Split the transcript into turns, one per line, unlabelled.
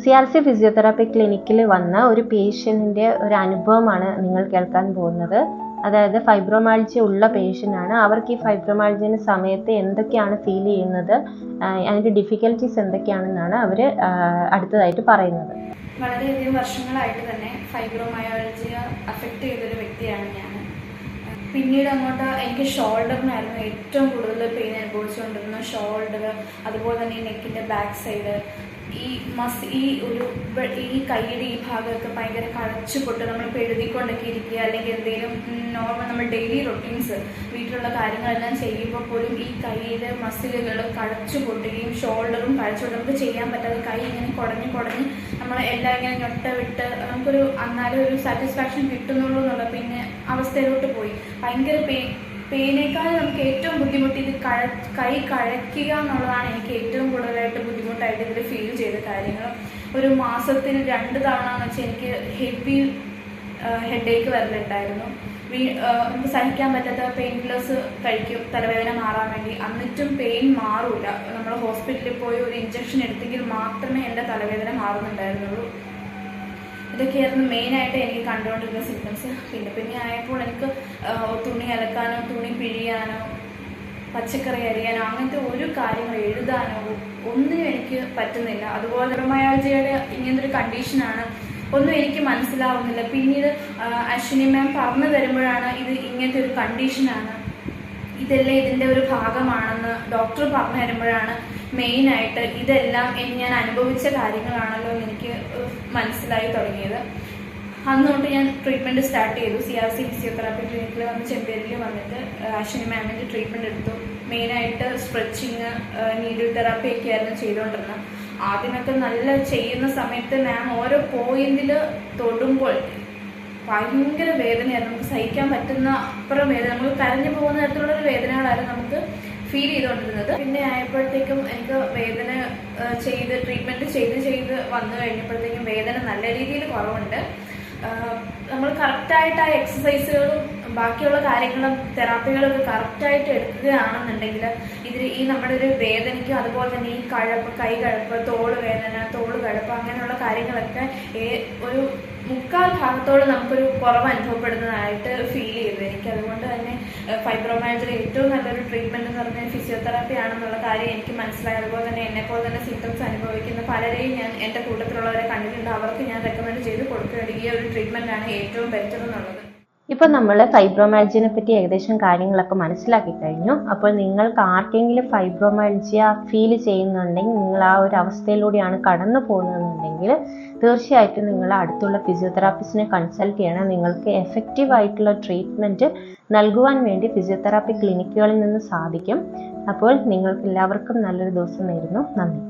CRC physiotherapy ക്ലിനിക്കിൽ വന്ന ഒരു പേഷ്യൻറ്റിൻ്റെ ഒരു അനുഭവമാണ് നിങ്ങൾ കേൾക്കാൻ പോകുന്നത്. അതായത് ഫൈബ്രോമാൾജിയ ഉള്ള പേഷ്യൻ്റാണ്. അവർക്ക് ഈ ഫൈബ്രോമാൾജിയ സമയത്ത് എന്തൊക്കെയാണ് ഫീൽ ചെയ്യുന്നത്, അതിൻ്റെ ഡിഫിക്കൽട്ടീസ് എന്തൊക്കെയാണെന്നാണ് അവർ അടുത്തതായിട്ട് പറയുന്നത്.
വളരെയധികം വർഷങ്ങളായിട്ട് തന്നെ ഫൈബ്രോമയാൾജിയ അഫക്റ്റ് ചെയ്തൊരു വ്യക്തിയാണ് ഞാൻ. പിന്നീട് അങ്ങോട്ട് എനിക്ക് ഷോൾഡറിനായിരുന്നു ഏറ്റവും കൂടുതൽ പെയിൻ അനുഭവിച്ചുകൊണ്ടിരുന്നത്. ഷോൾഡർ, അതുപോലെ തന്നെ ഈ നെക്കിൻ്റെ ബാക്ക് സൈഡ്, ഈ കൈയുടെ ഈ ഭാഗമൊക്കെ ഭയങ്കര കഴച്ചു പൊട്ട് നമ്മളിപ്പോൾ എഴുതിക്കൊണ്ടൊക്കെ ഇരിക്കുക, അല്ലെങ്കിൽ എന്തെങ്കിലും നോർമൽ നമ്മൾ ഡെയിലി റൊട്ടീൻസ് വീട്ടിലുള്ള കാര്യങ്ങളെല്ലാം ചെയ്യുമ്പോൾ പോലും ഈ കൈയിലെ മസിലുകൾ കഴച്ചു പൊട്ടുകയും ഷോൾഡറും കഴച്ചു പൊട്ട് നമുക്ക് ചെയ്യാൻ പറ്റാതെ കൈ ഇങ്ങനെ കുടഞ്ഞ് നമ്മൾ എല്ലാം ഇങ്ങനെ ഞൊട്ട വിട്ട് നമുക്കൊരു എന്നാലും ഒരു സാറ്റിസ്ഫാക്ഷൻ കിട്ടുന്നുള്ളൂ എന്നുള്ള പിന്നെ അവസ്ഥയിലോട്ട് പോയി. ഭയങ്കര പെയിനേക്കാൾ നമുക്ക് ഏറ്റവും ബുദ്ധിമുട്ട് ഇത് കൈ കഴയ്ക്കുക എന്നുള്ളതാണ് എനിക്ക് ഏറ്റവും കൂടുതലായിട്ട് ബുദ്ധിമുട്ടായിട്ട് ഇതിൽ ഫീൽ ചെയ്ത കാര്യങ്ങൾ. ഒരു മാസത്തിൽ 2 തവണ എന്ന് വെച്ചാൽ എനിക്ക് ഹെവി ഹെഡേക്ക് വരലുണ്ടായിരുന്നു. നമുക്ക് സഹിക്കാൻ പറ്റാത്ത പെയിൻ കില്ലേഴ്സ് കഴിക്കും തലവേദന മാറാൻ വേണ്ടി. എന്നിട്ടും പെയിൻ മാറൂല. നമ്മൾ ഹോസ്പിറ്റലിൽ പോയി ഒരു ഇഞ്ചക്ഷൻ എടുത്തെങ്കിൽ മാത്രമേ എൻ്റെ തലവേദന മാറുന്നുണ്ടായിരുന്നുള്ളൂ. ഇതൊക്കെയായിരുന്നു മെയിനായിട്ട് എനിക്ക് കണ്ടുകൊണ്ടിരുന്ന സിംറ്റംസ്. പിന്നെ ആയപ്പോൾ എനിക്ക് തുണി അലക്കാനോ തുണി പിഴിയാനോ പച്ചക്കറി അരിയാനോ അങ്ങനത്തെ ഒരു കാര്യങ്ങൾ എഴുതാനോ ഒന്നിനും എനിക്ക് പറ്റുന്നില്ല. അതുപോലെ ഫൈബ്രോമയാൾജിയയുടെ ഇങ്ങനത്തെ ഒരു കണ്ടീഷനാണ്, ഒന്നും എനിക്ക് മനസ്സിലാവുന്നില്ല. പിന്നീട് അശ്വിനി മാം പറഞ്ഞു തരുമ്പോഴാണ് ഇത് ഇങ്ങനത്തെ ഒരു കണ്ടീഷനാണ്, ഇതെല്ലാം ഇതിൻ്റെ ഒരു ഭാഗമാണെന്ന് ഡോക്ടർ പറഞ്ഞു തരുമ്പോഴാണ് മെയിനായിട്ട് ഇതെല്ലാം ഞാൻ അനുഭവിച്ച കാര്യങ്ങളാണല്ലോ എന്ന് എനിക്ക് മനസ്സിലായി തുടങ്ങിയത്. അന്ന് തൊട്ട് ഞാൻ ട്രീറ്റ്മെൻറ്റ് സ്റ്റാർട്ട് ചെയ്തു. CRC ഫിസിയോതെറാപ്പി ക്ലിനിക്കിൽ വന്ന് ചെമ്പേരിയിൽ വന്നിട്ട് അശ്വിനി മാമിൻ്റെ ട്രീറ്റ്മെൻറ്റ് എടുത്തു. മെയിനായിട്ട് സ്ട്രെച്ചിങ്, നീഡിൽ തെറാപ്പി ഒക്കെ ആയിരുന്നു ചെയ്തുകൊണ്ടിരുന്നത്. ആദ്യമൊക്കെ നല്ല ചെയ്യുന്ന സമയത്ത് മാം ഓരോ പോയിന്റിൽ തൊടുമ്പോൾ ഭയങ്കര വേദനയായിരുന്നു. നമുക്ക് സഹിക്കാൻ പറ്റുന്ന അപ്പുറം വേദന, നമുക്ക് കരഞ്ഞു പോകുന്ന തരത്തിലുള്ളൊരു വേദനകളായിരുന്നു നമുക്ക് ഫീൽ ചെയ്തുകൊണ്ടിരുന്നത്. പിന്നെ ആയപ്പോഴത്തേക്കും എനിക്ക് വേദന ട്രീറ്റ്മെൻറ്റ് ചെയ്ത് വന്നു കഴിഞ്ഞപ്പോഴത്തേക്കും വേദന നല്ല രീതിയിൽ കുറവുണ്ട്. നമ്മൾ കറക്റ്റായിട്ട് ആ എക്സസൈസുകളും ബാക്കിയുള്ള കാര്യങ്ങളും തെറാപ്പികളൊക്കെ കറക്റ്റായിട്ട് എടുക്കുകയാണെന്നുണ്ടെങ്കിൽ ഈ നമ്മുടെ ഒരു വേദനയ്ക്കും അതുപോലെ തന്നെ ഈ കൈ കഴപ്പ്, തോള് വേദന, തോള് കഴപ്പ് അങ്ങനെയുള്ള കാര്യങ്ങളൊക്കെ ഒരു 3/4 ഭാഗത്തോട് നമുക്കൊരു കുറവ് അനുഭവപ്പെടുന്നതായിട്ട് ഫീൽ ചെയ്തു എനിക്ക്. അതുകൊണ്ട് തന്നെ ഫൈബ്രോമയാൾജിയ ഏറ്റവും നല്ലൊരു ട്രീറ്റ്മെൻറ്റ് എന്ന് പറഞ്ഞാൽ ഫിസിയോതെറാപ്പി ആണെന്നുള്ള കാര്യം എനിക്ക് മനസ്സിലായി. അതുപോലെ തന്നെ എന്നെപ്പോലെ തന്നെ സിംറ്റംസ് അനുഭവിക്കുന്ന പലരെയും ഞാൻ എൻ്റെ കൂട്ടത്തിലുള്ളവരെ കണ്ടിട്ടുണ്ട്. അവർക്ക് ഞാൻ റെക്കമെൻഡ് ചെയ്ത് കൊടുക്കുകയാണെങ്കിൽ ഈ ഒരു ട്രീറ്റ്മെൻറ്റാണ് ഏറ്റവും ബെറ്റർ എന്നുള്ളത്.
ഇപ്പോൾ നമ്മൾ ഫൈബ്രോമയാൾജിയനെ പറ്റി ഏകദേശം കാര്യങ്ങളൊക്കെ മനസ്സിലാക്കി കഴിഞ്ഞു. അപ്പോൾ നിങ്ങൾക്ക് ആർക്കെങ്കിലും ഫൈബ്രോമയാൾജിയ ഫീൽ ചെയ്യുന്നുണ്ടെങ്കിൽ, നിങ്ങൾ ആ ഒരു അവസ്ഥയിലൂടെയാണ് കടന്നു പോകുന്നതെന്നുണ്ടെങ്കിൽ തീർച്ചയായിട്ടും നിങ്ങൾ അടുത്തുള്ള ഫിസിയോതെറാപ്പിസ്റ്റിനെ കൺസൾട്ട് ചെയ്യണം. നിങ്ങൾക്ക് എഫക്റ്റീവ് ആയിട്ടുള്ള ട്രീറ്റ്മെൻറ്റ് നൽകുവാൻ വേണ്ടി ഫിസിയോതെറാപ്പി ക്ലിനിക്കുകളിൽ നിന്ന് സാധിക്കും. അപ്പോൾ നിങ്ങൾക്ക് എല്ലാവർക്കും നല്ലൊരു ദിവസം നേരുന്നു. നന്ദി.